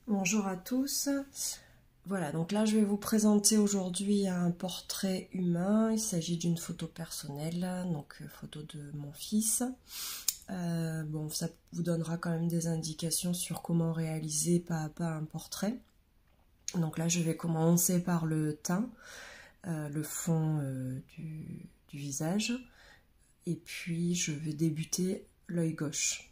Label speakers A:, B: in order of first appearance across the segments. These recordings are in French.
A: Bonjour à tous. Voilà, donc là je vais vous présenter aujourd'hui un portrait humain. Il s'agit d'une photo personnelle, donc photo de mon fils. Bon, ça vous donnera quand même des indications sur comment réaliser pas à pas un portrait. Donc là je vais commencer par le teint, le fond du visage. Et puis je vais débuter l'œil gauche.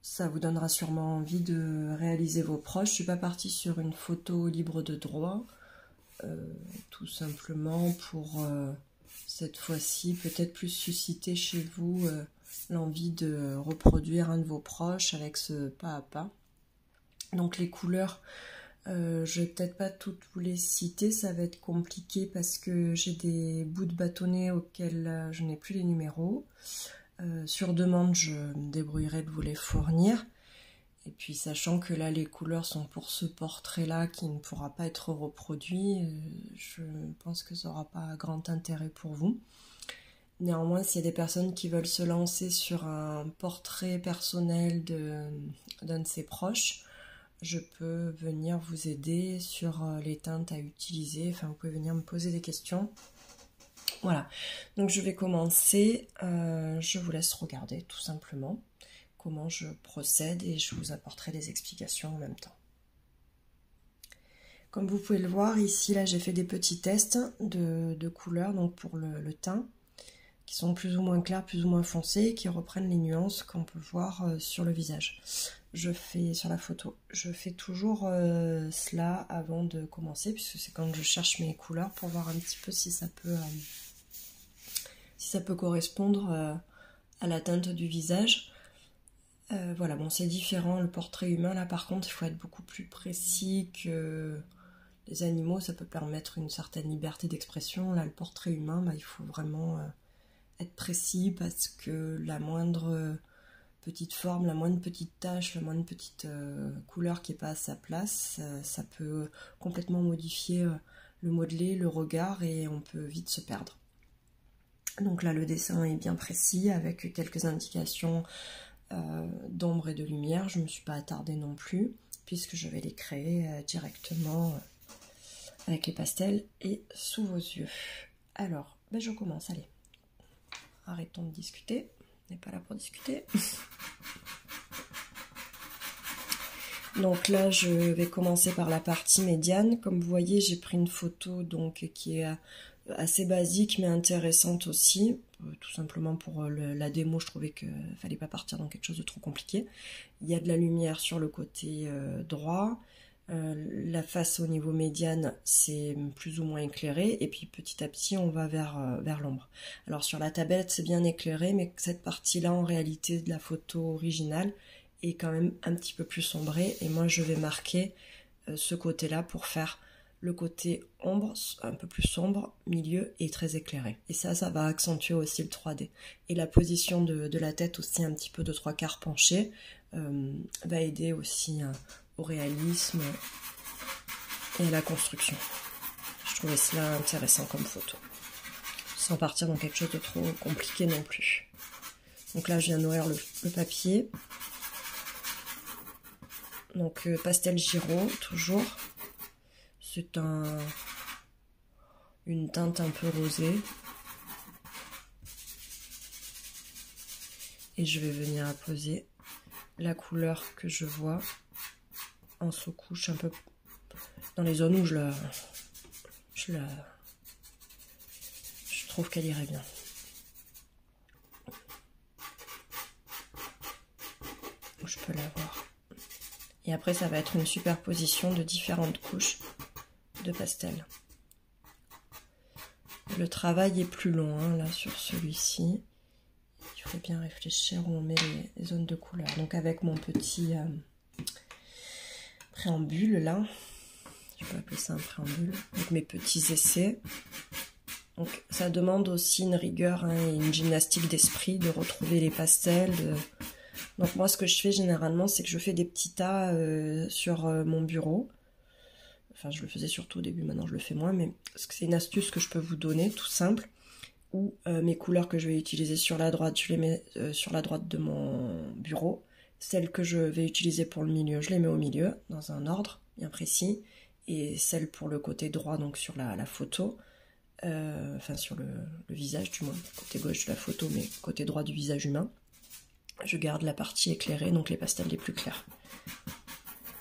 A: Ça vous donnera sûrement envie de réaliser vos proches. Je ne suis pas partie sur une photo libre de droit, tout simplement pour cette fois-ci peut-être plus susciter chez vous l'envie de reproduire un de vos proches avec ce pas à pas. Donc les couleurs, je vais peut-être pas toutes vous les citer, ça va être compliqué parce que j'ai des bouts de bâtonnet auxquels je n'ai plus les numéros. Sur demande, je me débrouillerai de vous les fournir. Et puis, sachant que là, les couleurs sont pour ce portrait-là qui ne pourra pas être reproduit, je pense que ça n'aura pas grand intérêt pour vous. Néanmoins, s'il y a des personnes qui veulent se lancer sur un portrait personnel d'un de ses proches, je peux venir vous aider sur les teintes à utiliser. Enfin, vous pouvez venir me poser des questions. Voilà, donc je vais commencer, je vous laisse regarder tout simplement comment je procède et je vous apporterai des explications en même temps. Comme vous pouvez le voir ici, là j'ai fait des petits tests de couleurs donc pour le teint, qui sont plus ou moins clairs, plus ou moins foncés, qui reprennent les nuances qu'on peut voir sur le visage. Je fais sur la photo, je fais toujours cela avant de commencer, puisque c'est quand je cherche mes couleurs pour voir un petit peu si ça peut correspondre à la teinte du visage. Voilà, bon, c'est différent, le portrait humain, là par contre, il faut être beaucoup plus précis que les animaux, ça peut permettre une certaine liberté d'expression. Là, le portrait humain, il faut vraiment être précis parce que la moindre petite forme, la moindre petite tache, la moindre petite couleur qui n'est pas à sa place, ça peut complètement modifier le modelé, le regard et on peut vite se perdre. Donc là, le dessin est bien précis avec quelques indications d'ombre et de lumière. Je ne me suis pas attardée non plus, puisque je vais les créer directement avec les pastels et sous vos yeux. Alors, je commence, allez. Arrêtons de discuter, on n'est pas là pour discuter. Donc là, je vais commencer par la partie médiane. Comme vous voyez, j'ai pris une photo donc qui est assez basique mais intéressante aussi, tout simplement pour la démo. Je trouvais qu'il ne fallait pas partir dans quelque chose de trop compliqué. Il y a de la lumière sur le côté droit, la face au niveau médiane c'est plus ou moins éclairé et puis petit à petit on va vers l'ombre. Alors sur la tablette c'est bien éclairé, mais cette partie là en réalité de la photo originale est quand même un petit peu plus sombrée et moi je vais marquer ce côté là pour faire le côté ombre, un peu plus sombre, milieu et très éclairé. Et ça va accentuer aussi le 3D. Et la position de la tête aussi un petit peu de 3/4 penchée va aider aussi au réalisme et à la construction. Je trouvais cela intéressant comme photo. Sans partir dans quelque chose de trop compliqué non plus. Donc là je viens nourrir le papier. Donc pastel Giro, toujours. C'est une teinte un peu rosée. Et je vais venir apposer la couleur que je vois en sous-couche, un peu dans les zones où je trouve qu'elle irait bien. Je peux la voir. Et après, ça va être une superposition de différentes couches de pastel. Le travail est plus long hein, là sur celui-ci. Il faut bien réfléchir où on met les zones de couleur. Donc avec mon petit préambule là, je peux appeler ça un préambule, avec mes petits essais. Donc ça demande aussi une rigueur hein, et une gymnastique d'esprit de retrouver les pastels. Donc moi ce que je fais généralement c'est que je fais des petits tas sur mon bureau. Enfin je le faisais surtout au début, maintenant je le fais moins, mais c'est une astuce que je peux vous donner, tout simple, où mes couleurs que je vais utiliser sur la droite, je les mets sur la droite de mon bureau, Celles que je vais utiliser pour le milieu, je les mets au milieu, dans un ordre bien précis. Et celles pour le côté droit, donc sur la photo, enfin sur le visage du moins, côté gauche de la photo, mais côté droit du visage humain, je garde la partie éclairée, donc les pastels les plus clairs.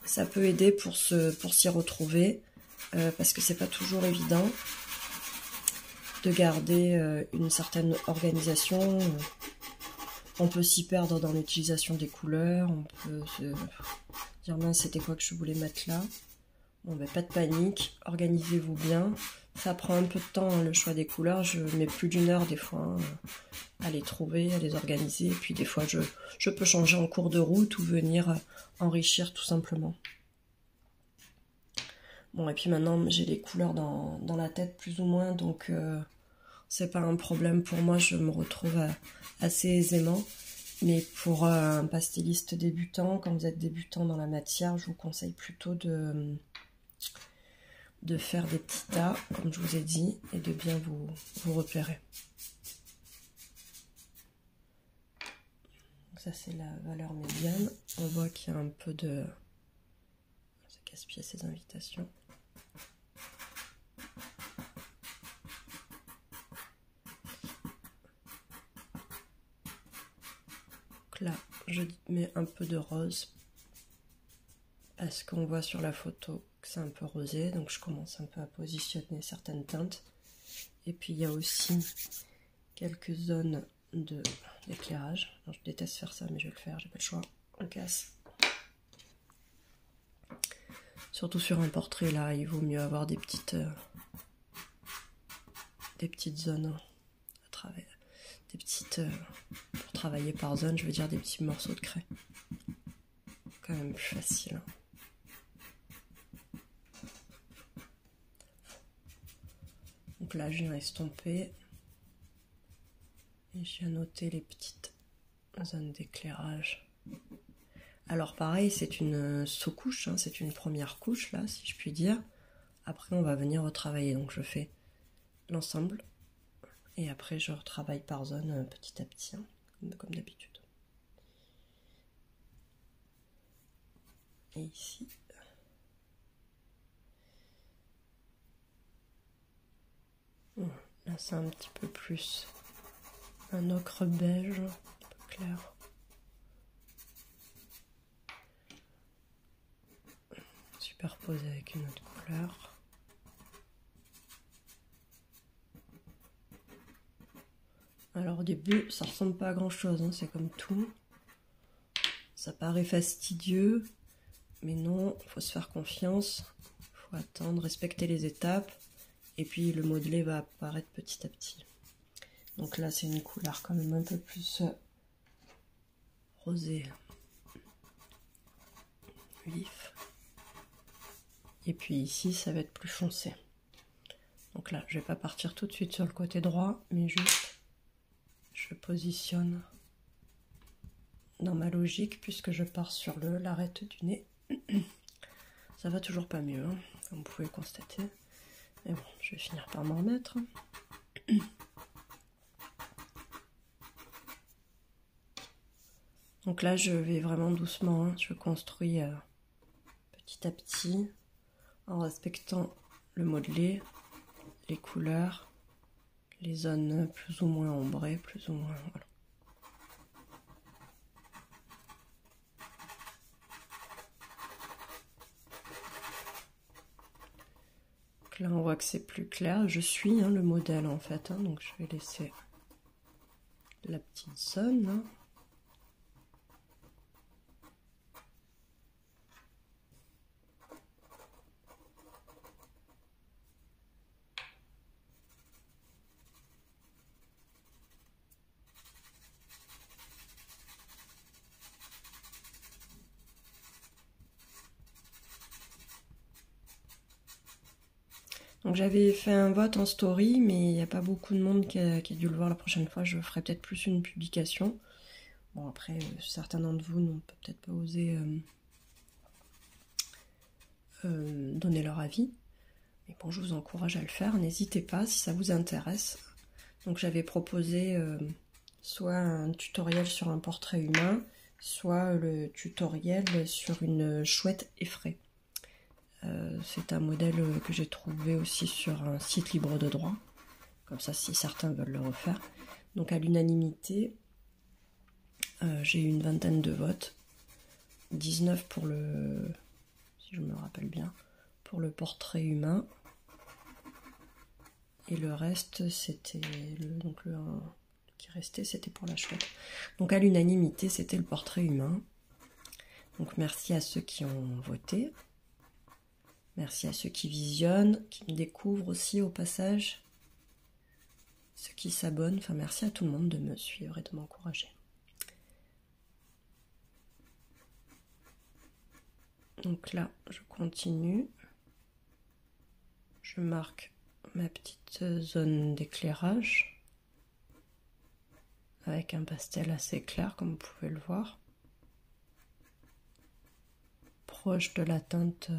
A: Ça peut aider pour s'y retrouver, parce que c'est pas toujours évident de garder une certaine organisation. On peut s'y perdre dans l'utilisation des couleurs, on peut se dire mince, c'était quoi que je voulais mettre là. Bon ben pas de panique, organisez-vous bien. Ça prend un peu de temps hein, le choix des couleurs, je mets plus d'1 heure des fois hein, à les trouver, à les organiser, et puis des fois je peux changer en cours de route ou venir enrichir tout simplement. Bon et puis maintenant j'ai les couleurs dans la tête plus ou moins, donc c'est pas un problème pour moi, je me retrouve assez aisément. Mais pour un pasteliste débutant, quand vous êtes débutant dans la matière, je vous conseille plutôt de faire des petits tas, comme je vous ai dit, et de bien vous repérer. Donc ça c'est la valeur médiane. On voit qu'il y a un peu de... Ça casse-pied ces invitations. Donc là, je mets un peu de rose, parce qu'on voit sur la photo que c'est un peu rosé, donc je commence un peu à positionner certaines teintes. Et puis il y a aussi quelques zones d'éclairage. Je déteste faire ça, mais je vais le faire, j'ai pas le choix. On casse. Surtout sur un portrait là, il vaut mieux avoir des petites zones à travers, pour travailler par zone, je veux dire des petits morceaux de craie. Quand même plus facile. Donc là, je viens estomper et je viens noter les petites zones d'éclairage. Alors pareil, c'est une sous-couche, hein, c'est une première couche là, si je puis dire. Après, on va venir retravailler. Donc je fais l'ensemble et après je retravaille par zone petit à petit, hein, comme d'habitude. Et ici. Là, c'est un petit peu plus un ocre beige, un peu clair. Superposé avec une autre couleur. Alors au début, ça ressemble pas à grand chose, hein, c'est comme tout. Ça paraît fastidieux, mais non, il faut se faire confiance, il faut attendre, respecter les étapes. Et puis le modelé va apparaître petit à petit. Donc là c'est une couleur quand même un peu plus rosé, vif. Et puis ici ça va être plus foncé. Donc là je vais pas partir tout de suite sur le côté droit, mais juste je positionne dans ma logique puisque je pars sur l'arête du nez. Ça va toujours pas mieux, hein, comme vous pouvez le constater. Mais bon, je vais finir par m'en remettre. Donc là, je vais vraiment doucement, hein, je construis petit à petit, en respectant le modelé, les couleurs, les zones plus ou moins ombrées, plus ou moins... Voilà. Donc là, on voit que c'est plus clair. Je suis hein, le modèle en fait, hein, donc je vais laisser la petite zone. Hein. Donc j'avais fait un vote en story, mais il n'y a pas beaucoup de monde qui a dû le voir la prochaine fois. Je ferai peut-être plus une publication. Bon après, certains d'entre vous n'ont peut-être pas osé donner leur avis. Mais bon, je vous encourage à le faire. N'hésitez pas si ça vous intéresse. Donc j'avais proposé soit un tutoriel sur un portrait humain, soit le tutoriel sur une chouette effraie. C'est un modèle que j'ai trouvé aussi sur un site libre de droit, comme ça si certains veulent le refaire. Donc à l'unanimité, j'ai eu une vingtaine de votes, 19 pour le, si je me rappelle bien, pour le portrait humain, et le reste c'était donc le qui restait, c'était pour la chouette. Donc à l'unanimité, c'était le portrait humain. Donc merci à ceux qui ont voté. Merci à ceux qui visionnent, qui me découvrent aussi au passage. Ceux qui s'abonnent. Enfin, merci à tout le monde de me suivre et de m'encourager. Donc là, je continue. Je marque ma petite zone d'éclairage avec un pastel assez clair, comme vous pouvez le voir. Proche de la teinte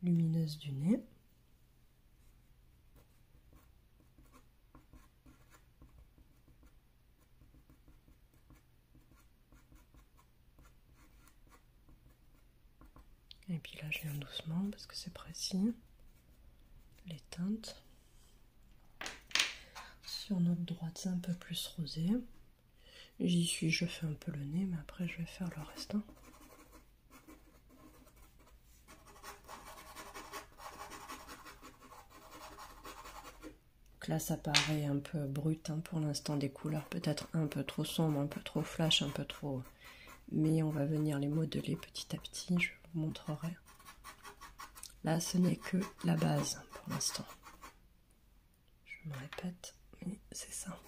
A: lumineuse du nez. Et puis là, je viens doucement parce que c'est précis. Les teintes. Sur notre droite, c'est un peu plus rosé. J'y suis, je fais un peu le nez, mais après, je vais faire le reste. Donc là, ça paraît un peu brut pour l'instant, des couleurs peut-être un peu trop sombres, un peu trop flash, un peu trop... Mais on va venir les modeler petit à petit, je vous montrerai. Là, ce n'est que la base pour l'instant. Je me répète, mais c'est ça.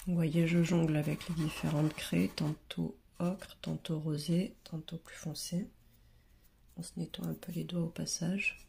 A: Vous voyez, je jongle avec les différentes craies, tantôt ocre, tantôt rosé, tantôt plus foncé. On se nettoie un peu les doigts au passage.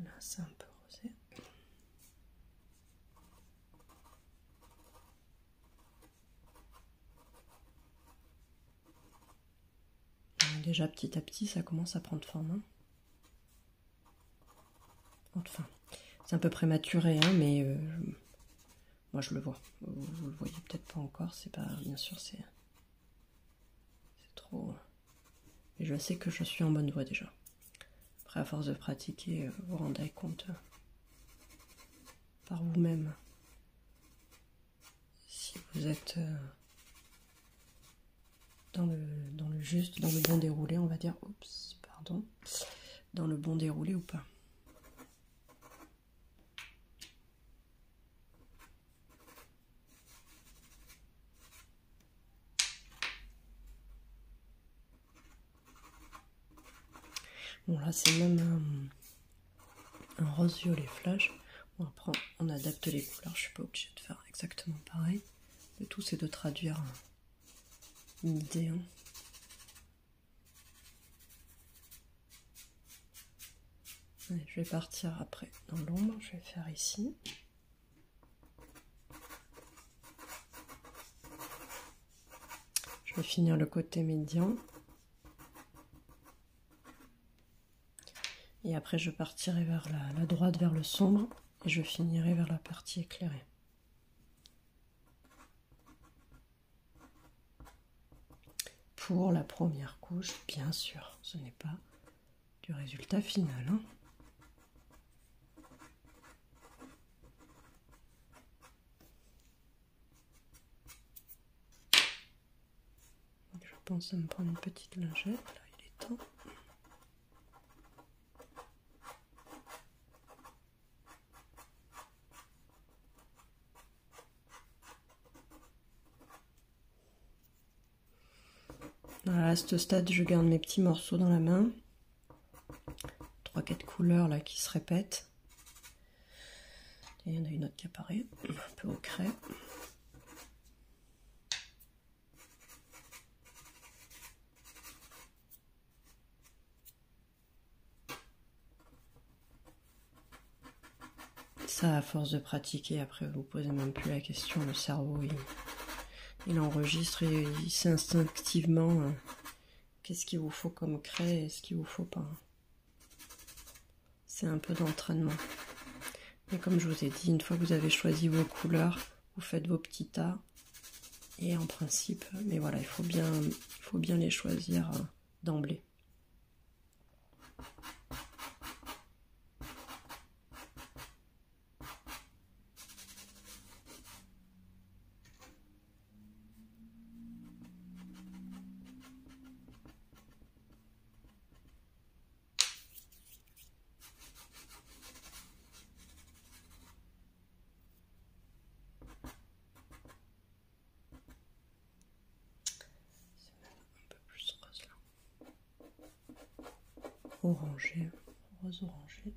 A: Là, c'est un peu rosé. Déjà, petit à petit, ça commence à prendre forme. Enfin, c'est un peu prématuré, mais moi, je le vois. Vous le voyez peut-être pas encore. C'est pas, bien sûr, c'est trop... Et je sais que je suis en bonne voie déjà. Après, à force de pratiquer, vous vous rendez compte par vous-même si vous êtes dans le juste, dans le bon déroulé, on va dire. Oups, pardon. Dans le bon déroulé ou pas. Bon, là, c'est même un rose violet flash. Bon, après, on adapte les couleurs. Je suis pas obligée de faire exactement pareil. Le tout, c'est de traduire une idée. Allez, je vais partir après dans l'ombre. Je vais faire ici. Je vais finir le côté médian. Et après, je partirai vers la droite, vers le sombre. Et je finirai vers la partie éclairée. Pour la première couche, bien sûr, ce n'est pas du du résultat final. Hein. Je pense à me prendre une petite lingette, là il est temps. Voilà, à ce stade, je garde mes petits morceaux dans la main. 3-4 couleurs là qui se répètent. Et il y en a une autre qui apparaît, un peu au craie. Ça, à force de pratiquer, après vous posez même plus la question, le cerveau il enregistre et il sait instinctivement qu'est-ce qu'il vous faut comme craie et ce qu'il vous faut pas. C'est un peu d'entraînement. Mais comme je vous ai dit, une fois que vous avez choisi vos couleurs, vous faites vos petits tas. Et en principe, mais voilà, il faut bien les choisir d'emblée. Orangé, rose orangé.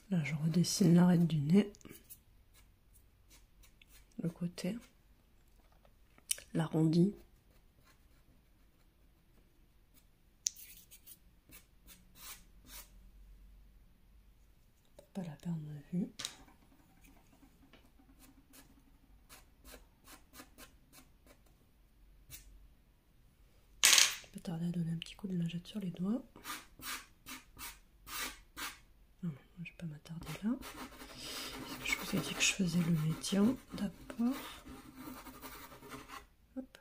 A: Là, je redessine l'arête du nez, le côté, l'arrondi. Pour pas la perdre de vue. Je vais pas tarder à donner un petit coup de lingette sur les doigts. Non, je vais pas m'attarder là. Je vous ai dit que je faisais le médian d'abord. Hop.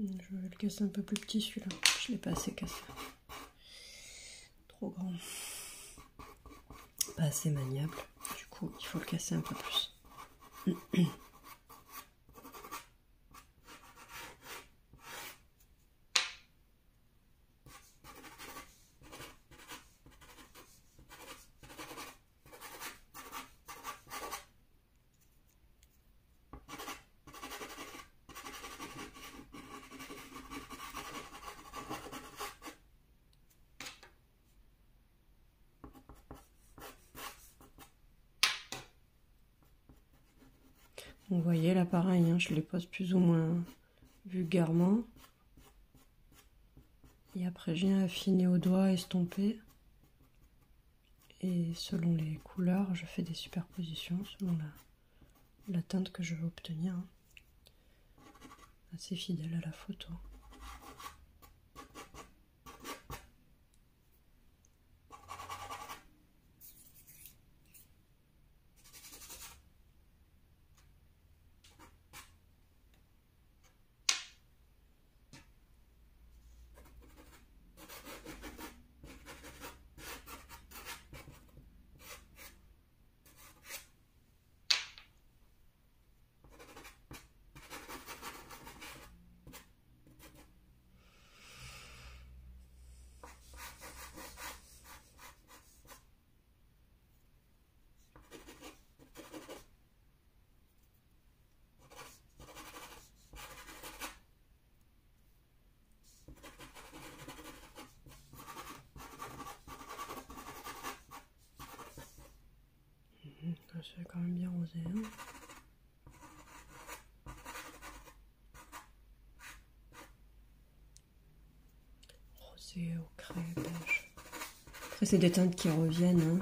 A: Je vais le casser un peu plus petit celui-là. Je ne l'ai pas assez cassé. Trop grand. Pas assez maniable. Du coup, il faut le casser un peu plus. Vous voyez là pareil, hein, je les pose plus ou moins vulgairement. Et après je viens affiner au doigt, estomper. Et selon les couleurs, je fais des superpositions selon la teinte que je veux obtenir. Hein. Assez fidèle à la photo. C'est quand même bien rosé. Hein. Rosé, ocre, beige. Après, c'est des teintes qui reviennent,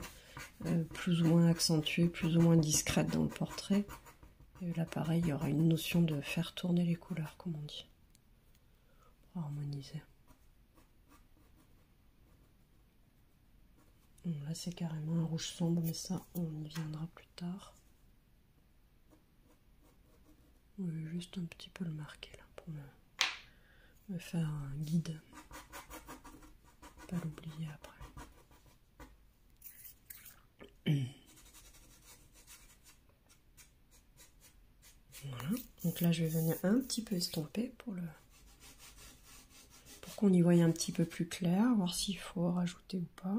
A: hein, plus ou moins accentuées, plus ou moins discrètes dans le portrait. Et là, pareil, il y aura une notion de faire tourner les couleurs, comme on dit, pour harmoniser. Bon, là, c'est carrément un rouge sombre, mais ça, on y viendra plus tard. Je vais juste un petit peu le marquer, là, pour me faire un guide. Pas l'oublier après. Voilà, donc là je vais venir un petit peu estomper pour qu'on y voie un petit peu plus clair, voir s'il faut rajouter ou pas.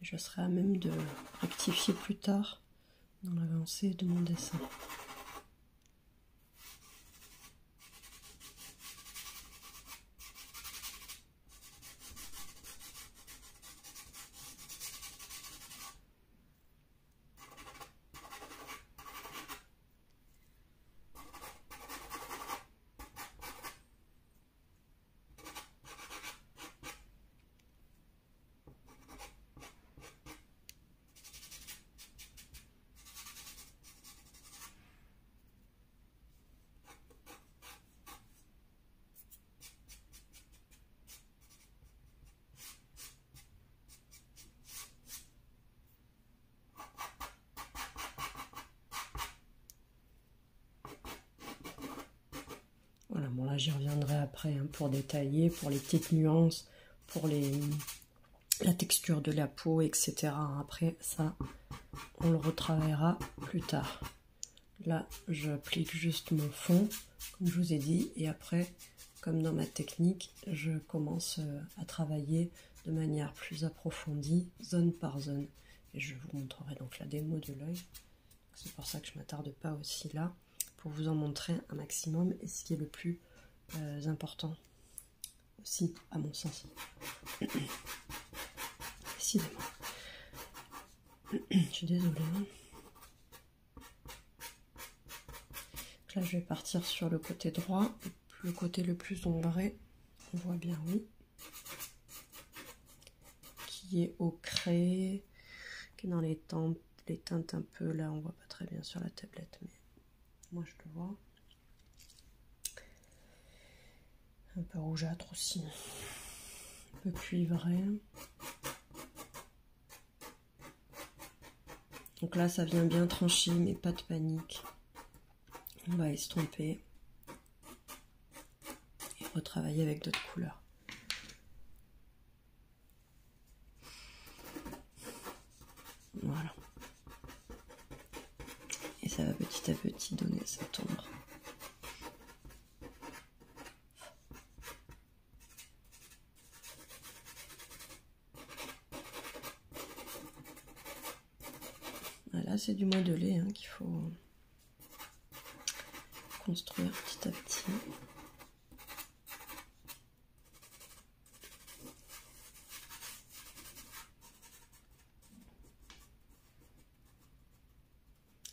A: Et je serai à même de rectifier plus tard dans l'avancée de mon dessin. Voilà, bon là j'y reviendrai après hein, pour détailler, pour les petites nuances, pour la texture de la peau, etc. Après ça, on le retravaillera plus tard. Là, j'applique juste mon fond, comme je vous ai dit, et après, comme dans ma technique, je commence à travailler de manière plus approfondie, zone par zone. Et je vous montrerai donc la démo de l'œil. C'est pour ça que je ne m'attarde pas aussi là, pour vous en montrer un maximum, et ce qui est le plus important aussi, à mon sens. Décidément. Je suis désolée. Là, je vais partir sur le côté droit, le côté le plus ombré, on voit bien, oui, qui est ocré, qui est dans les teintes un peu, là, on voit pas très bien sur la tablette, mais moi je le vois. Un peu rougeâtre aussi, un peu cuivré. Donc là, ça vient bien trancher, mais pas de panique. On va estomper et retravailler avec d'autres couleurs. Voilà. Et ça va petit à petit donner cette ombre. Voilà, c'est du modelé hein, qu'il faut construire petit à petit.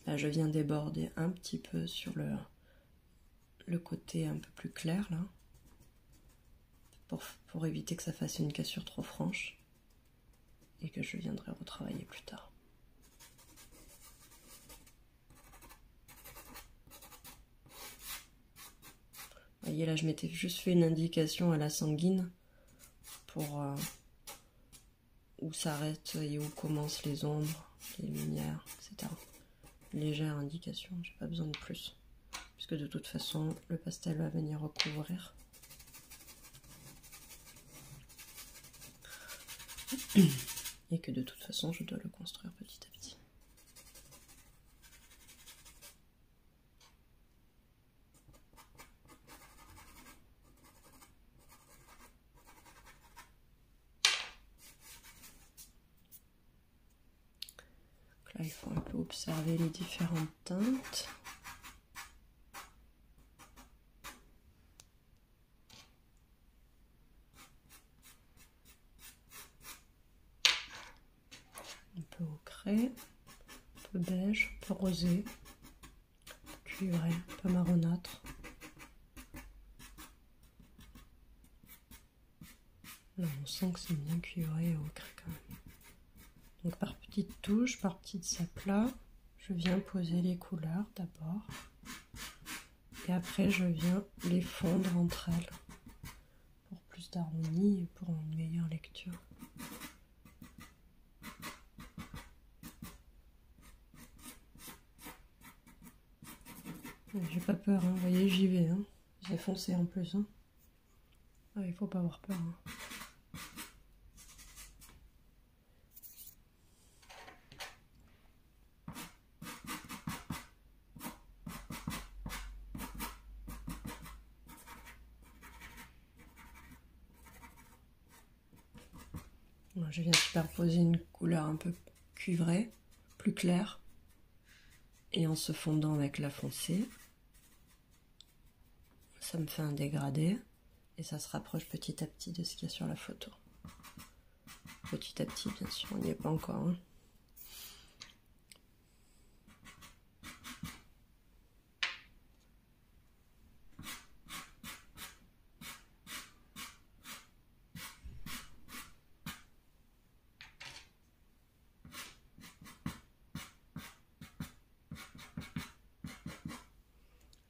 A: Là, je viens déborder un petit peu sur le côté un peu plus clair, là, pour éviter que ça fasse une cassure trop franche, et que je viendrai retravailler plus tard. Vous voyez, là, je m'étais juste fait une indication à la sanguine pour où s'arrêtent et où commencent les ombres, les lumières, etc. Légère indication, j'ai pas besoin de plus, puisque de toute façon, le pastel va venir recouvrir. Et que de toute façon, je dois le construire petit à petit. Là, il faut un peu observer les différentes teintes. Un peu ocré, un peu beige, un peu rosé, cuivré, un peu marronâtre. Là, on sent que c'est bien cuivré et ocre quand même. Donc par petites touches, par petites aplats, je viens poser les couleurs d'abord. Et après, je viens les fondre entre elles pour plus d'harmonie et pour une meilleure lecture. J'ai pas peur, hein. Vous voyez, j'y vais. Hein. J'ai foncé en plus. Hein. Ah, il faut pas avoir peur. Hein. Je viens superposer une couleur un peu cuivrée, plus claire, et en se fondant avec la foncée, ça me fait un dégradé, et ça se rapproche petit à petit de ce qu'il y a sur la photo. Petit à petit, bien sûr, on n'y est pas encore. Hein.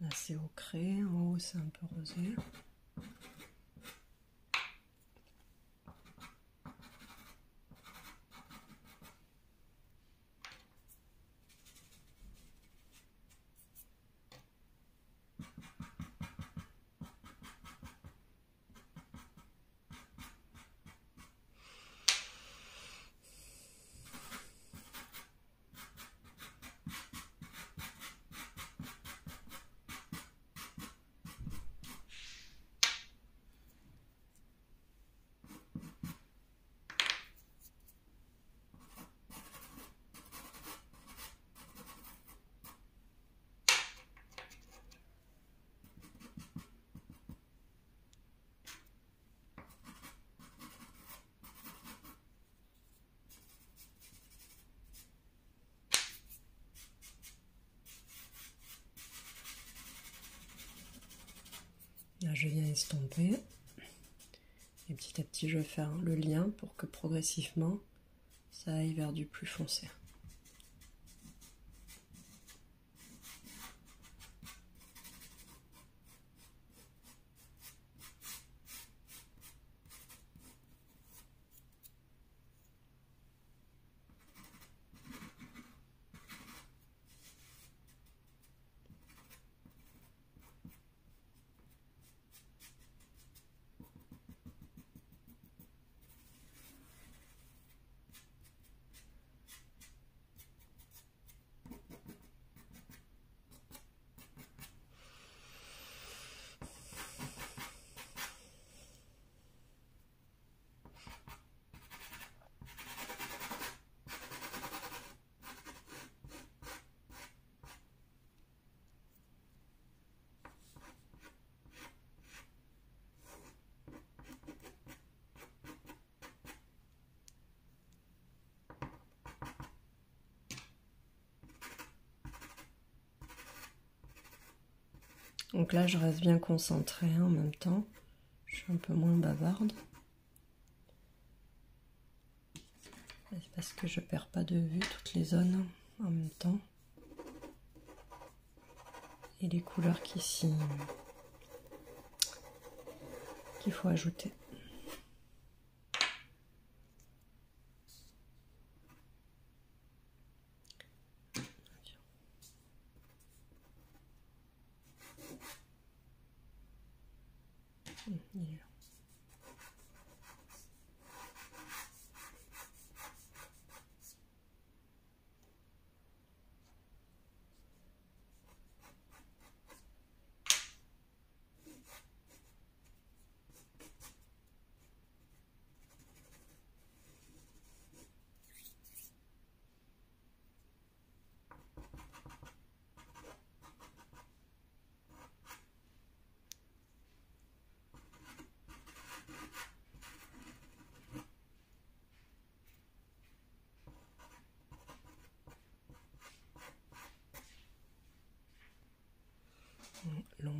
A: Là, c'est ocré, en haut, c'est un peu rosé. Là, je viens estomper. Et petit à petit, je vais faire le lien pour que progressivement, ça aille vers du plus foncé. Donc là, je reste bien concentrée en même temps. Je suis un peu moins bavarde. C'est parce que je perds pas de vue toutes les zones en même temps. Et les couleurs qu'il faut ajouter. Il est là.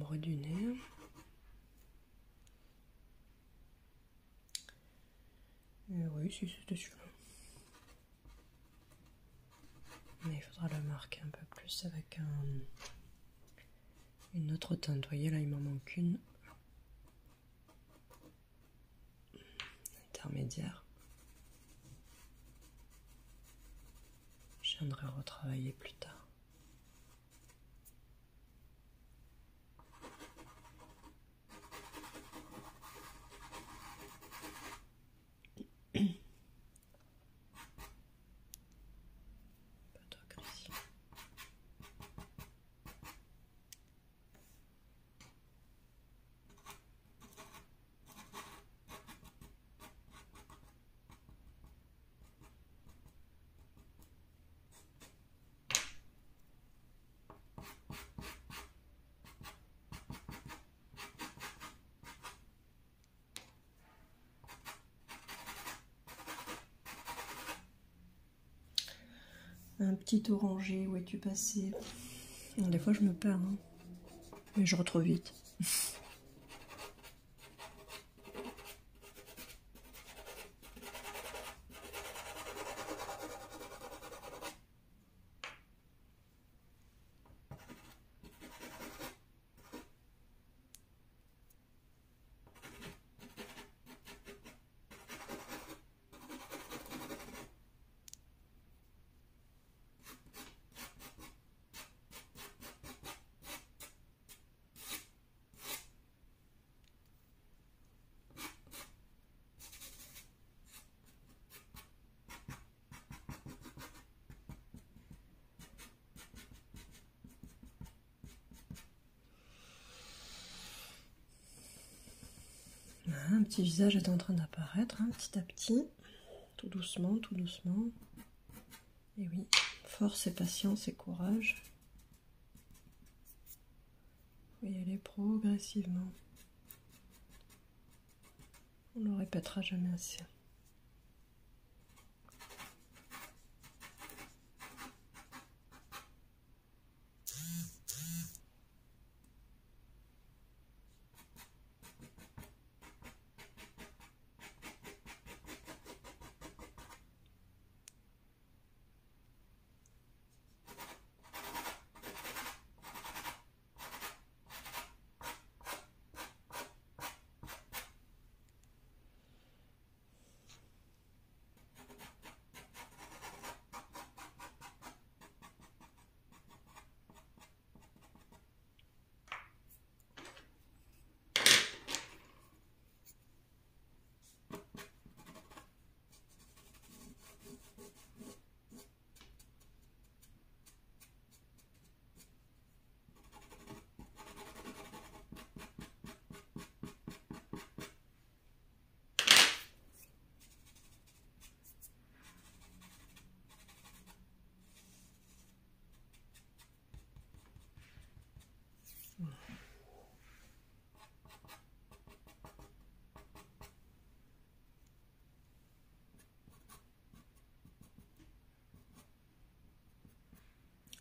A: l'ombre du nez. Et oui, si c'était celui-là. Mais il faudra le marquer un peu plus avec une autre teinte. Vous voyez, là, il m'en manque une. Intermédiaire. Je viendrai retravailler plus tard. Un petit orangé, où es-tu passé? Des fois je me perds, hein. Mais je retrouve vite. Un petit visage est en train d'apparaître, hein, petit à petit, tout doucement, tout doucement. Et oui, force et patience et courage. Il faut y aller progressivement. On ne le répétera jamais assez.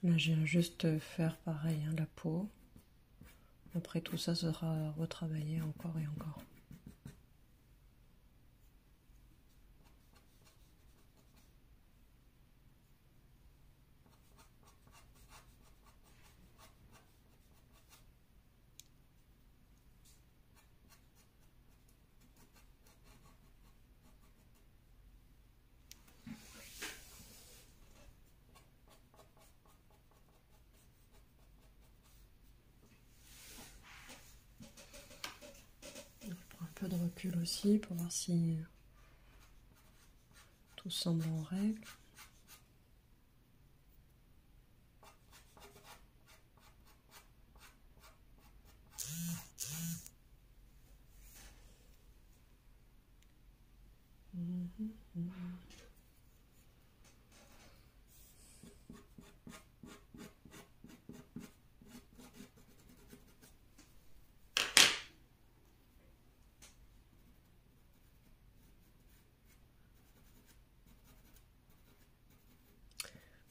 A: Là, je viens juste faire pareil, hein, la peau. Après, tout ça sera retravaillé encore et encore. De recul aussi pour voir si tout semble en règle.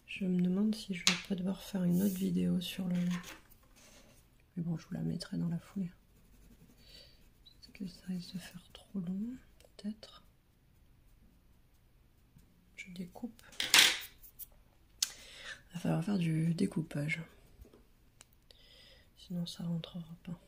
A: Je me demande si je vais pas devoir faire une autre vidéo sur le Mais bon, je vous la mettrai dans la foulée. Est-ce que ça risque de faire trop long? Peut-être. Je découpe. Il va falloir faire du découpage. Sinon, ça rentrera pas.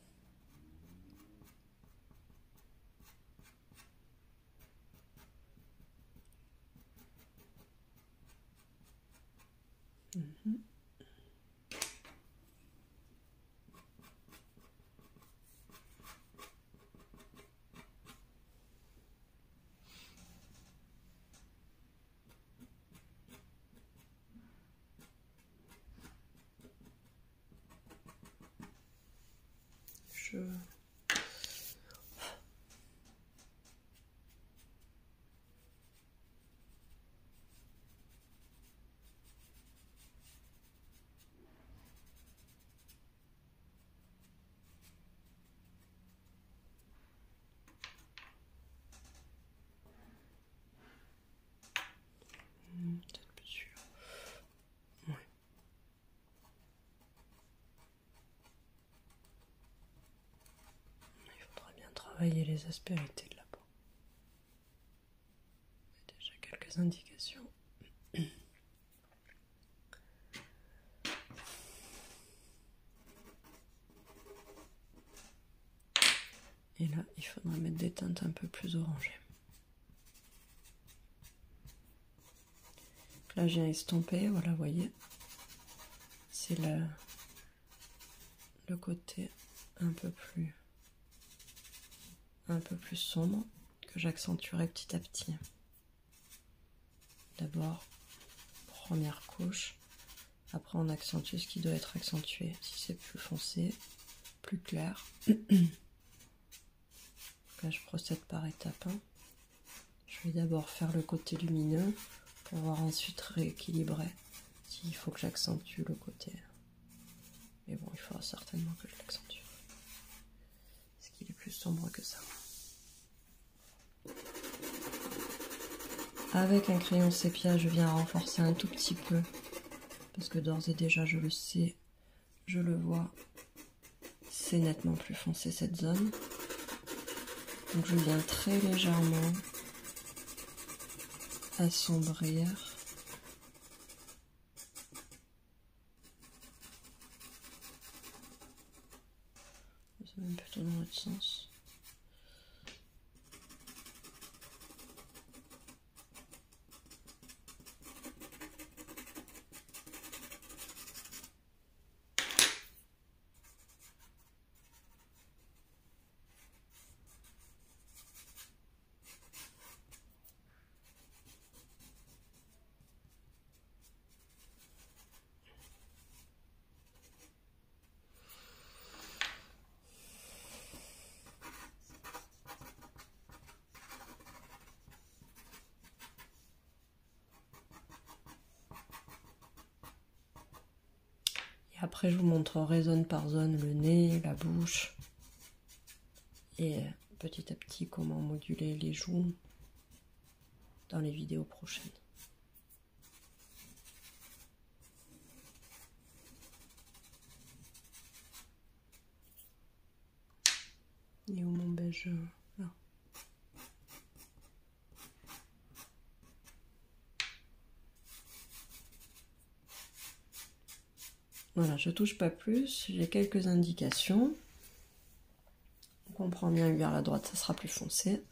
A: Peut-être plus sûr. Ouais. Il faudra bien travailler les aspérités de la peau. Il y a déjà quelques indications. Et là, il faudra mettre des teintes un peu plus orangées. Là, j'ai estomper, voilà, vous voyez. C'est le côté un peu plus sombre que j'accentuerai petit à petit. D'abord, première couche. Après, on accentue ce qui doit être accentué. Si c'est plus foncé, plus clair. Là, je procède par étapes. Je vais d'abord faire le côté lumineux pour voir ensuite rééquilibrer s'il faut que j'accentue le côté. Mais bon, il faudra certainement que je l'accentue. Parce qu'il est plus sombre que ça. Avec un crayon sépia, je viens renforcer un tout petit peu. Parce que d'ores et déjà, je le sais, je le vois. C'est nettement plus foncé cette zone. Donc je viens très légèrement assombrir. C'est même plutôt dans l'autre sens. Après, je vous montrerai zone par zone le nez, la bouche et petit à petit comment moduler les joues dans les vidéos prochaines. Et où mon beige là. Voilà, je touche pas plus, j'ai quelques indications. On comprend bien que vers la droite, ça sera plus foncé,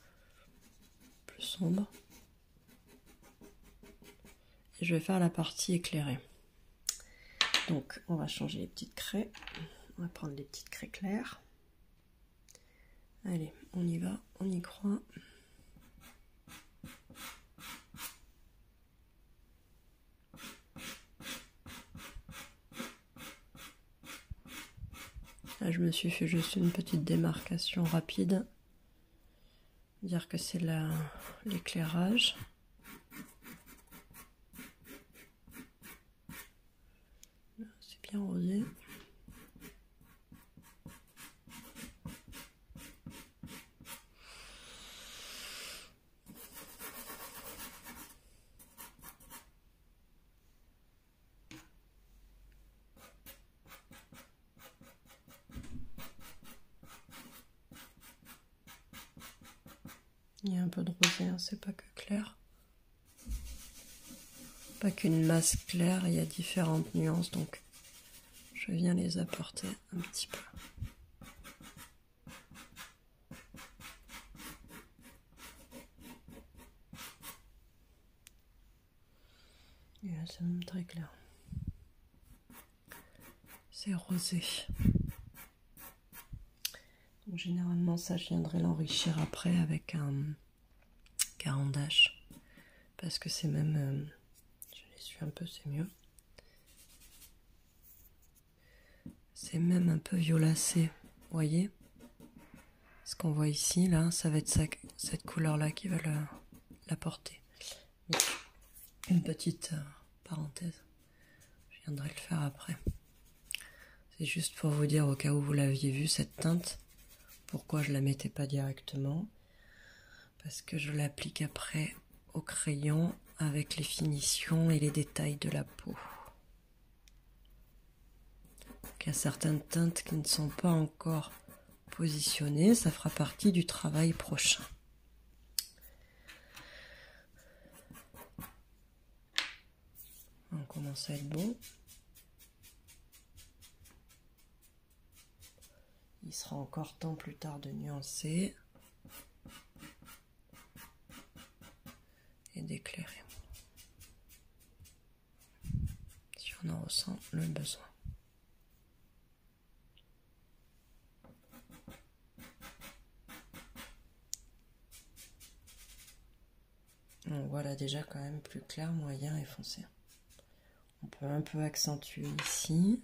A: plus sombre. Et je vais faire la partie éclairée. Donc, on va changer les petites craies. On va prendre les petites craies claires. Allez, on y va, on y croit. Là, je me suis fait juste une petite démarcation rapide. Dire que c'est l'éclairage. C'est bien rosé. Il y a un peu de rosé, hein, c'est pas que clair. Pas qu'une masse claire, il y a différentes nuances, donc je viens les apporter un petit peu. Et là, c'est même très clair. C'est rosé. Donc, généralement, ça, je viendrai l'enrichir après avec un Caran d'Ache. Parce que c'est même... je l'essuie un peu, c'est mieux. C'est même un peu violacé, vous voyez? Ce qu'on voit ici, là, ça va être cette couleur-là qui va l'apporter. Une petite parenthèse, je viendrai le faire après. C'est juste pour vous dire, au cas où vous l'aviez vu, cette teinte, pourquoi je la mettais pas directement. Parce que je l'applique après au crayon avec les finitions et les détails de la peau. Donc, il y a certaines teintes qui ne sont pas encore positionnées, ça fera partie du travail prochain. On commence à être bon. Il sera encore temps plus tard de nuancer et d'éclairer si on en ressent le besoin. Donc voilà déjà quand même plus clair, moyen et foncé. On peut un peu accentuer ici.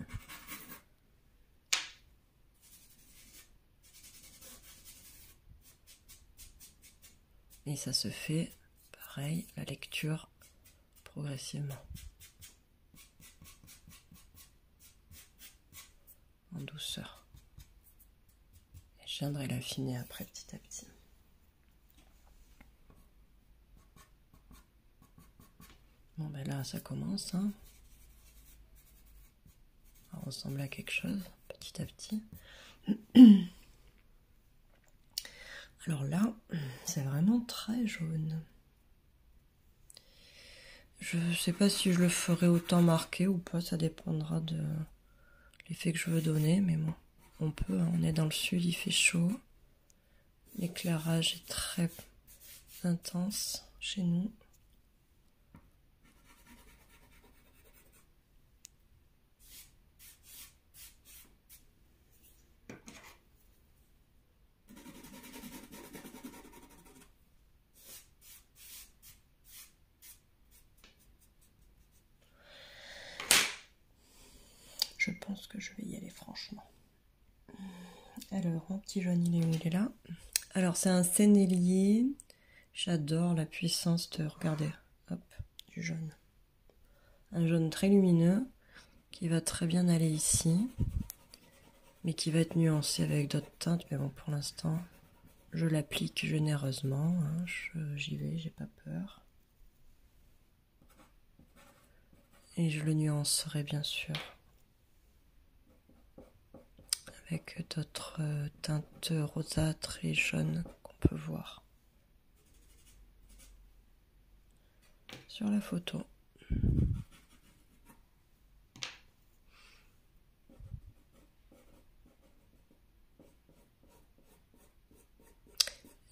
A: Et ça se fait, pareil, la lecture progressivement. En douceur. Et je viendrai l'affiner après petit à petit. Bon ben là ça commence, hein. Ça ressemble à quelque chose, petit à petit. Alors là, c'est vraiment très jaune. Je sais pas si je le ferai autant marqué ou pas, ça dépendra de l'effet que je veux donner, mais bon, on peut, on est dans le sud, il fait chaud. L'éclairage est très intense chez nous. Je pense que je vais y aller franchement. Alors, mon petit jaune, il est là. Alors, c'est un sénélier. J'adore la puissance de, regardez, hop, du jaune. Un jaune très lumineux qui va très bien aller ici, mais qui va être nuancé avec d'autres teintes. Mais bon, pour l'instant, je l'applique généreusement. Hein. J'y vais, j'ai pas peur. Et je le nuancerai bien sûr avec d'autres teintes rosâtres et jaunes qu'on peut voir sur la photo.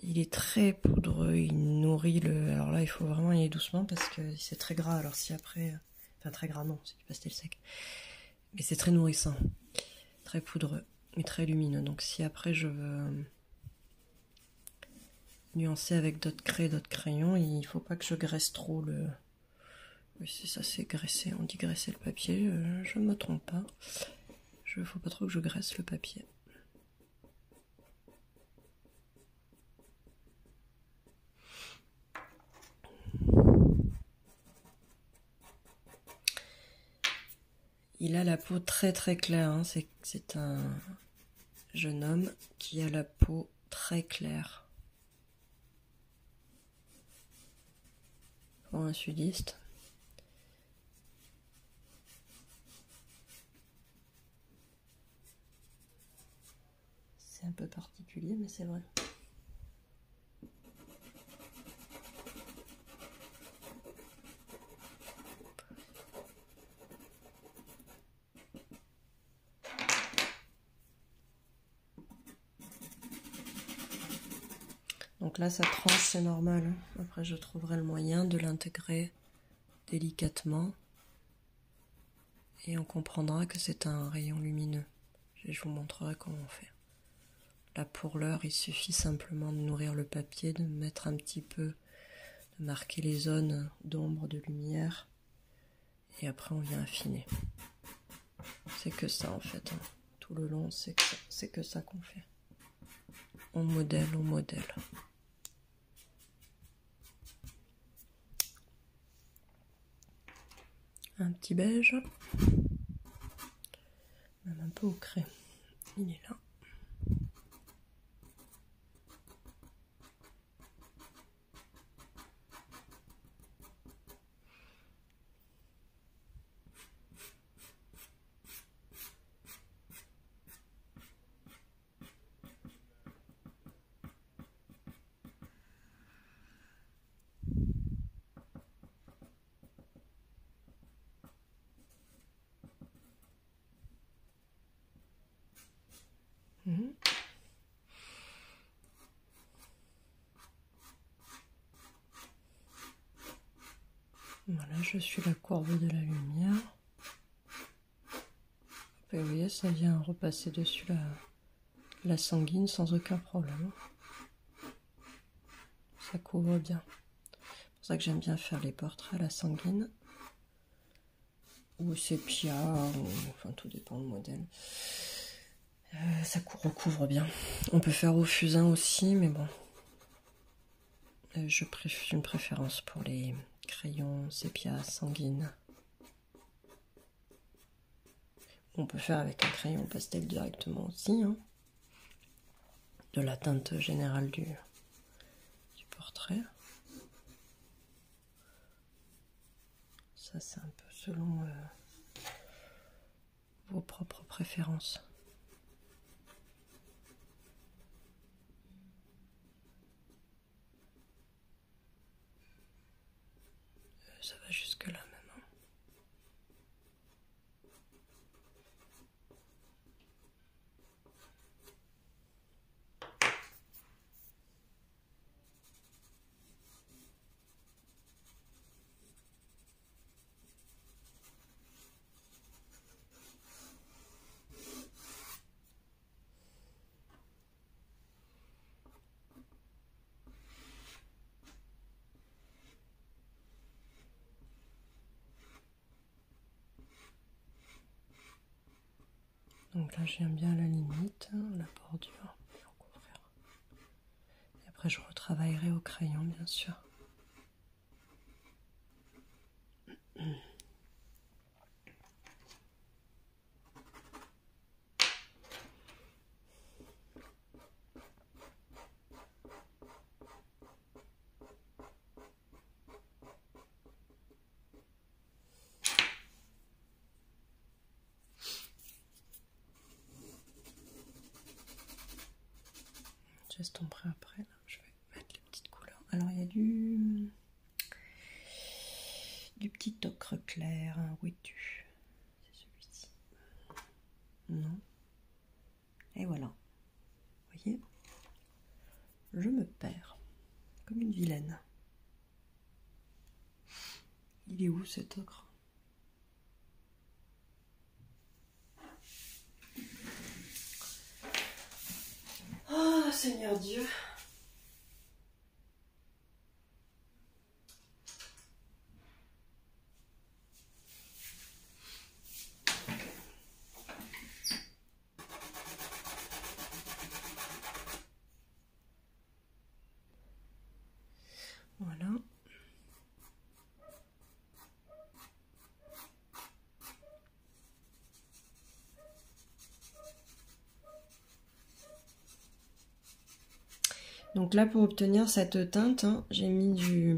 A: Il est très poudreux, il nourrit le... Alors là, il faut vraiment y aller doucement parce que c'est très gras. Alors si après... Enfin, très gras, non, c'est du pastel sec. Mais c'est très nourrissant. Très poudreux, mais très lumineux. Donc si après je veux nuancer avec d'autres crayons, il faut pas que je graisse trop le... Oui, c'est ça, c'est graisser. On dit graisser le papier, je ne me trompe pas. Il ne faut pas trop que je graisse le papier. Il a la peau très très claire, hein. C'est un jeune homme qui a la peau très claire. Pour un sudiste. C'est un peu particulier, mais c'est vrai. Donc là, ça tranche, c'est normal. Après, je trouverai le moyen de l'intégrer délicatement. Et on comprendra que c'est un rayon lumineux. Et je vous montrerai comment on fait. Là, pour l'heure, il suffit simplement de nourrir le papier, de mettre un petit peu, de marquer les zones d'ombre, de lumière. Et après, on vient affiner. C'est que ça, en fait. Hein. Tout le long, c'est que ça qu'on fait. On modèle, on modèle. Un petit beige. Même un peu ocré. Il est là. Voilà, je suis la courbe de la lumière. Et vous voyez, ça vient repasser dessus la sanguine sans aucun problème. Ça couvre bien. C'est pour ça que j'aime bien faire les portraits à la sanguine. Ou sépia, enfin tout dépend du modèle. Ça recouvre bien. On peut faire au fusain aussi, mais bon. J'ai une préférence pour les crayons sépia sanguine. On peut faire avec un crayon pastel directement aussi, hein, de la teinte générale du portrait. Ça, c'est un peu selon vos propres préférences. Ça va jusque là même. Donc là, j'aime bien la limite, hein, la bordure. Et après, je retravaillerai au crayon, bien sûr. J'estomperai après, là. Je vais mettre les petites couleurs. Alors, il y a du petit ocre clair. Où es-tu? C'est celui-ci. Non. Et voilà. Vous voyez? Je me perds. Comme une vilaine. Il est où cet ocre? Oh, Seigneur Dieu! Voilà. Donc là, pour obtenir cette teinte, hein, j'ai mis du...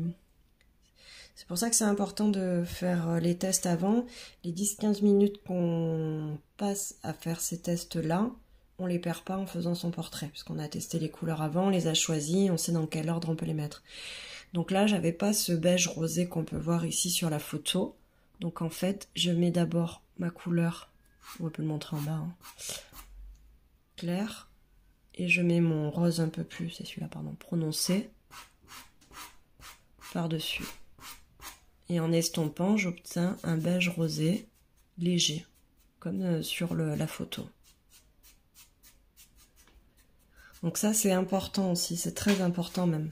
A: C'est pour ça que c'est important de faire les tests avant. Les 10-15 minutes qu'on passe à faire ces tests-là, on les perd pas en faisant son portrait, puisqu'on a testé les couleurs avant, on les a choisies, on sait dans quel ordre on peut les mettre. Donc là, j'avais pas ce beige rosé qu'on peut voir ici sur la photo. Donc en fait, je mets d'abord ma couleur, on peut le montrer en bas, hein, claire. Et je mets mon rose un peu plus, c'est celui-là, pardon, prononcé, par-dessus. Et en estompant, j'obtiens un beige rosé léger, comme sur la photo. Donc ça, c'est important aussi, c'est très important même,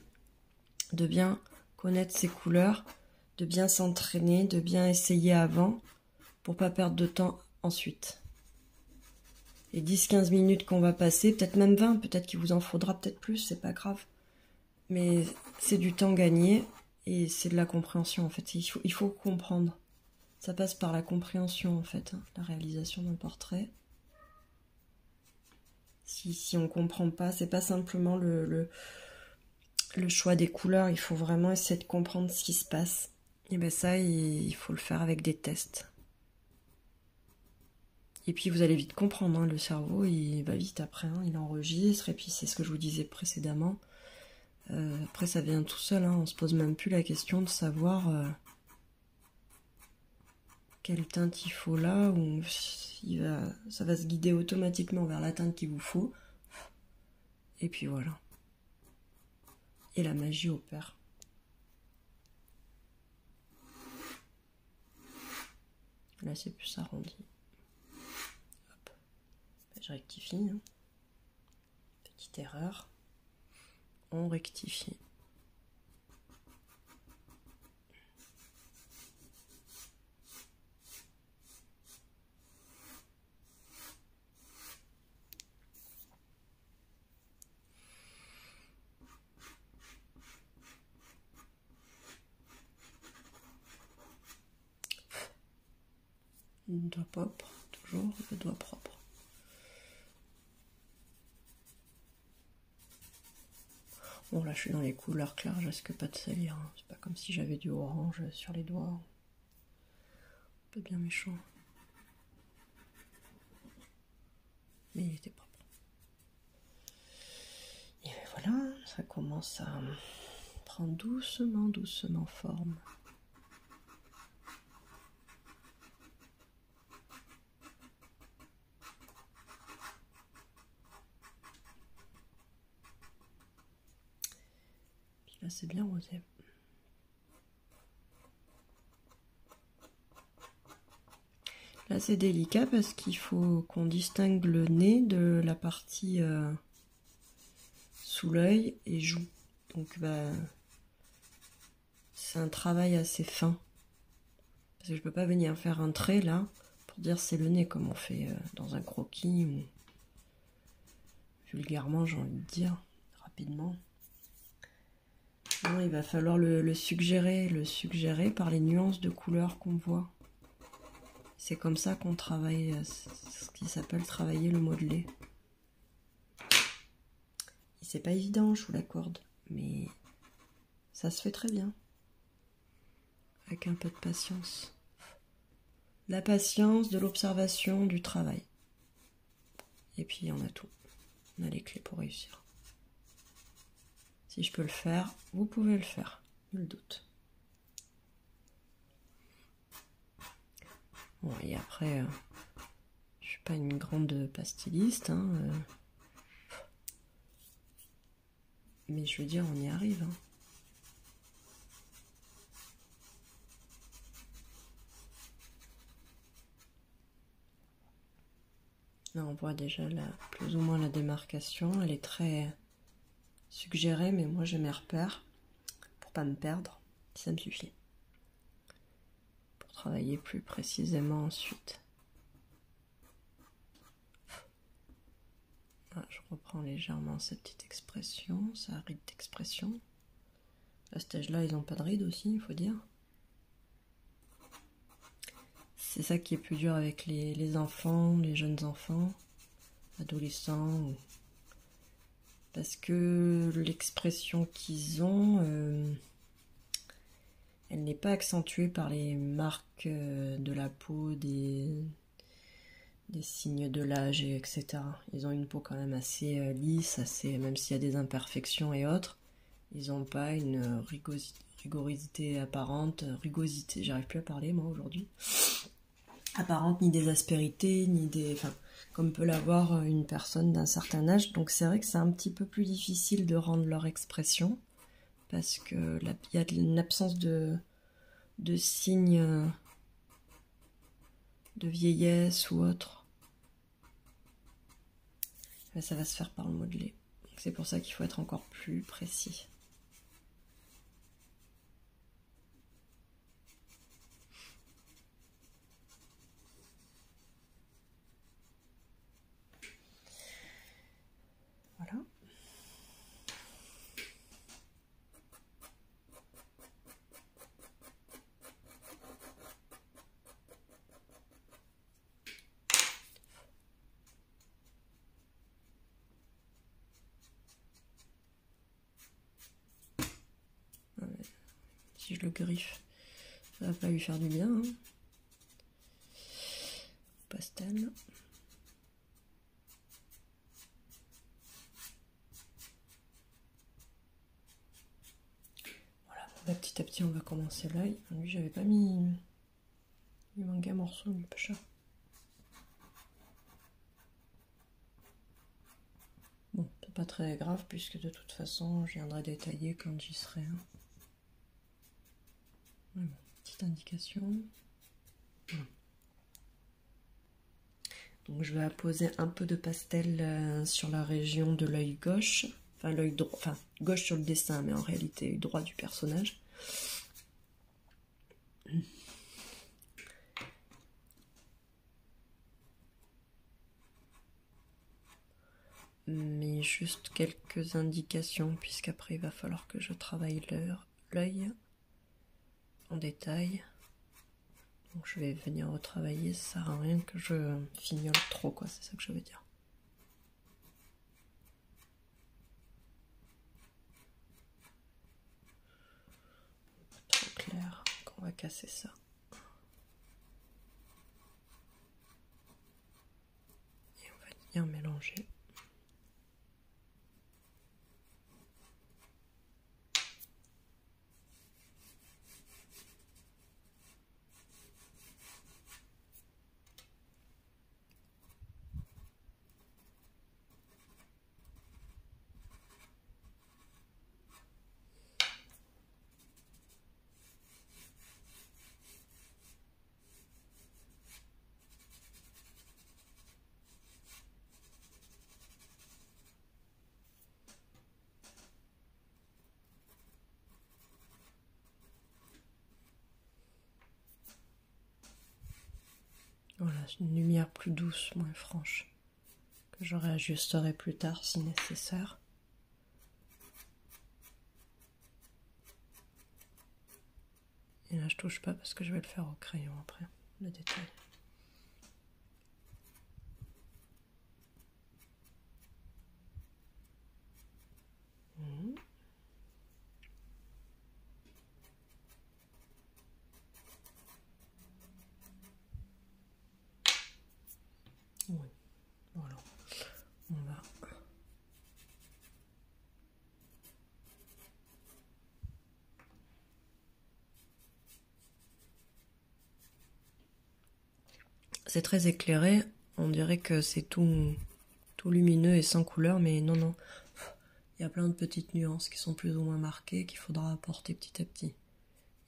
A: de bien connaître ses couleurs, de bien s'entraîner, de bien essayer avant, pour pas perdre de temps ensuite. Et 10-15 minutes qu'on va passer, peut-être même 20, peut-être qu'il vous en faudra peut-être plus, c'est pas grave. Mais c'est du temps gagné et c'est de la compréhension en fait. Il faut comprendre. Ça passe par la compréhension en fait, hein, la réalisation d'un portrait. Si on comprend pas, c'est pas simplement le choix des couleurs, il faut vraiment essayer de comprendre ce qui se passe. Et bien ça, il faut le faire avec des tests. Et puis vous allez vite comprendre, hein, le cerveau il va vite après, hein, il enregistre, et puis c'est ce que je vous disais précédemment. Après ça vient tout seul, hein, on se pose même plus la question de savoir quelle teinte il faut là, ou ça va se guider automatiquement vers la teinte qu'il vous faut. Et puis voilà. Et la magie opère. Là c'est plus arrondi. Je rectifie, hein. Petite erreur, on rectifie. Le doigt propre, toujours le doigt propre. Bon là je suis dans les couleurs claires, je risque pas de salir, hein. C'est pas comme si j'avais du orange sur les doigts. Un peu bien méchant. Mais il était propre. Et voilà, ça commence à prendre doucement forme. Puis là c'est bien rosé. Là c'est délicat parce qu'il faut qu'on distingue le nez de la partie sous l'œil et joue. Donc c'est un travail assez fin. Parce que je peux pas venir faire un trait là pour dire c'est le nez comme on fait dans un croquis ou vulgairement j'ai envie de dire, rapidement. Non, il va falloir le suggérer par les nuances de couleurs qu'on voit. C'est comme ça qu'on travaille, ce qui s'appelle travailler le modelé. C'est pas évident, je vous l'accorde, mais ça se fait très bien. Avec un peu de patience. La patience, de l'observation, du travail. Et puis on a tout. On a les clés pour réussir. Si je peux le faire, vous pouvez le faire, nul doute. Bon, et après, je suis pas une grande pastilliste, hein, mais je veux dire, on y arrive. Hein. Là, on voit déjà plus ou moins la démarcation. Elle est très suggérée, mais moi j'ai mes repères pour pas me perdre. Ça me suffit. Pour travailler plus précisément ensuite. Ah, je reprends légèrement cette petite expression, ça ride d'expression. À cet âge-là, ils n'ont pas de ride aussi, il faut dire. C'est ça qui est plus dur avec les enfants, les jeunes enfants, adolescents. Parce que l'expression qu'ils ont, elle n'est pas accentuée par les marques de la peau, des signes de l'âge, etc. Ils ont une peau quand même assez lisse, même s'il y a des imperfections et autres. Ils n'ont pas une rigorosité apparente, rugosité, j'arrive plus à parler moi aujourd'hui, apparente, ni des aspérités, ni des... Enfin, comme peut l'avoir une personne d'un certain âge. Donc c'est vrai que c'est un petit peu plus difficile de rendre leur expression, parce que il y a une absence de signes de vieillesse ou autre. Mais ça va se faire par le modelé. C'est pour ça qu'il faut être encore plus précis. Voilà. Si je le griffe, ça va pas lui faire du bien. Hein. Pastel. Voilà, bon, là, petit à petit on va commencer l'œil. Lui j'avais pas mis... Il manquait un morceau du pêcheur. Bon, c'est pas très grave puisque de toute façon je viendrai détailler quand j'y serai. Hein. Voilà, petite indication. Voilà. Donc je vais apposer un peu de pastel sur la région de l'œil gauche. Enfin l'œil droit, enfin gauche sur le dessin, mais en réalité l'œil droit du personnage. Mais juste quelques indications, puisqu'après il va falloir que je travaille l'œil en détail. Donc je vais venir retravailler, ça sert à rien que je fignole trop, quoi, c'est ça que je veux dire. Pas trop clair, donc on va casser ça. Et on va venir mélanger. Voilà, une lumière plus douce, moins franche, que je réajusterai plus tard si nécessaire. Et là je touche pas parce que je vais le faire au crayon après, le détail. Oui, voilà. On va... C'est très éclairé, on dirait que c'est tout lumineux et sans couleur, mais non, non. Il y a plein de petites nuances qui sont plus ou moins marquées, qu'il faudra apporter petit à petit.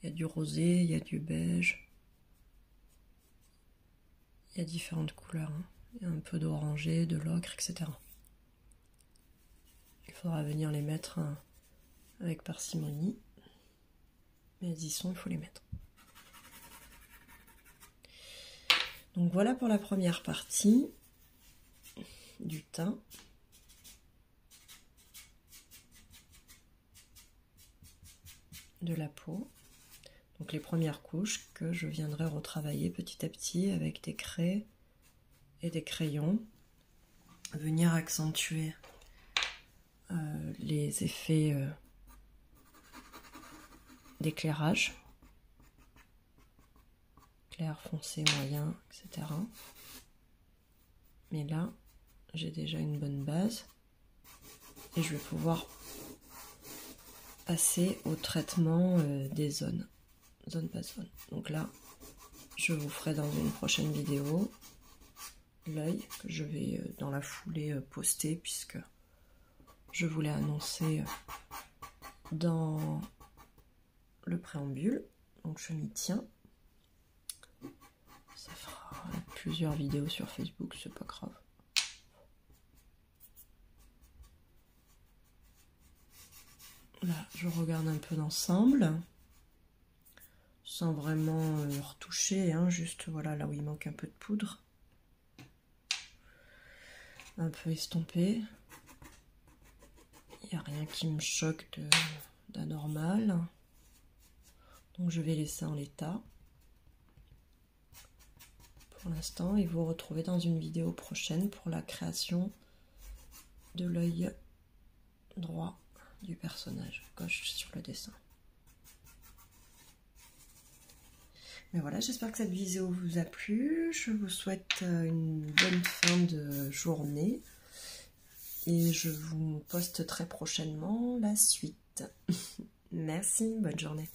A: Il y a du rosé, il y a du beige. Il y a différentes couleurs. Hein. Il y a un peu d'orangé, de l'ocre, etc. Il faudra venir les mettre avec parcimonie. Mais elles y sont, il faut les mettre. Donc voilà pour la première partie du teint. De la peau. Donc les premières couches que je viendrai retravailler petit à petit avec des craies et des crayons. Venir accentuer les effets d'éclairage. Clair, foncé, moyen, etc. Mais là, j'ai déjà une bonne base. Et je vais pouvoir passer au traitement des zones. Zone par zone. Donc là, je vous ferai dans une prochaine vidéo l'œil que je vais dans la foulée poster puisque je voulais annoncer dans le préambule. Donc je m'y tiens. Ça fera plusieurs vidéos sur Facebook, c'est pas grave. Là, je regarde un peu d'ensemble, sans vraiment retoucher, hein, juste voilà là où il manque un peu de poudre. Un peu estompé. Il n'y a rien qui me choque d'anormal. Donc je vais laisser en l'état pour l'instant et vous retrouver dans une vidéo prochaine pour la création de l'œil droit du personnage gauche sur le dessin. Mais voilà, j'espère que cette vidéo vous a plu. Je vous souhaite une bonne fin de journée et je vous poste très prochainement la suite. Merci, bonne journée.